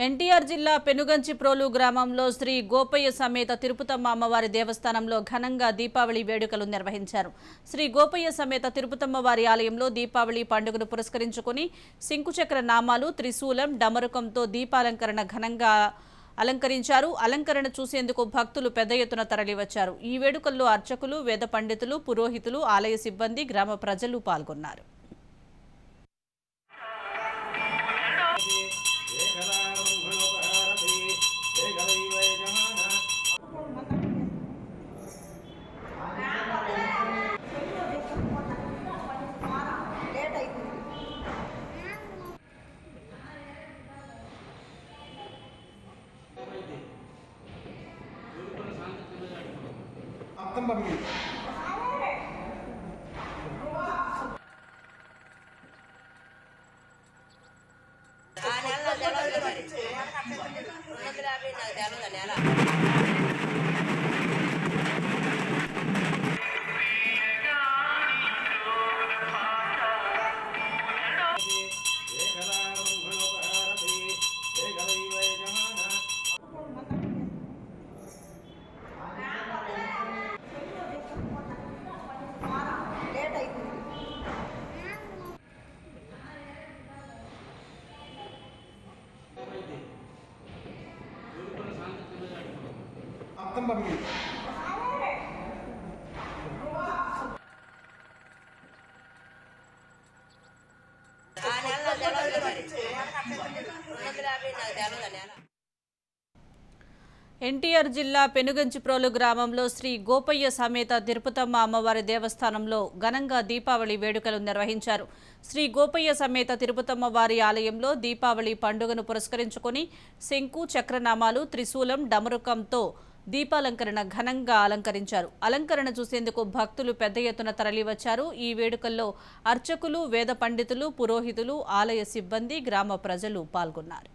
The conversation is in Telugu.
ఎన్టీఆర్ జిల్లా పెనుగంచిప్రోలు గ్రామంలో శ్రీ గోపయ్య సమేత తిరుపతమ్మ అమ్మవారి దేవస్థానంలో ఘనంగా దీపావళి వేడుకలు నిర్వహించారు. శ్రీ గోపయ్య సమేత తిరుపతమ్మ వారి ఆలయంలో దీపావళి పండుగను పురస్కరించుకుని శంకుచక్ర నామాలు, త్రిశూలం, డమరుకంతో దీపాలంకరణ ఘనంగా అలంకరించారు. అలంకరణ చూసేందుకు భక్తులు పెద్ద ఎత్తున తరలివచ్చారు. ఈ వేడుకల్లో అర్చకులు, వేద పండితులు, పురోహితులు, ఆలయ సిబ్బంది, గ్రామ ప్రజలు పాల్గొన్నారు. ఎన్టీఆర్ జిల్లా పెనుగంచిప్రోలు గ్రామంలో శ్రీ గోపయ్య సమేత తిరుపతమ్మ అమ్మవారి దేవస్థానంలో ఘనంగా దీపావళి వేడుకలు నిర్వహించారు. శ్రీ గోపయ్య సమేత తిరుపతమ్మ వారి ఆలయంలో దీపావళి పండుగను పురస్కరించుకుని శంకు, చక్రనామాలు, త్రిశూలం, డమరుకంతో దీపాలంకరణ ఘనంగా అలంకరించారు. అలంకరణ చూసేందుకు భక్తులు పెద్ద ఎత్తున తరలివచ్చారు. ఈ వేడుకల్లో అర్చకులు, వేద పండితులు, పురోహితులు, ఆలయ సిబ్బంది, గ్రామ ప్రజలు పాల్గొన్నారు.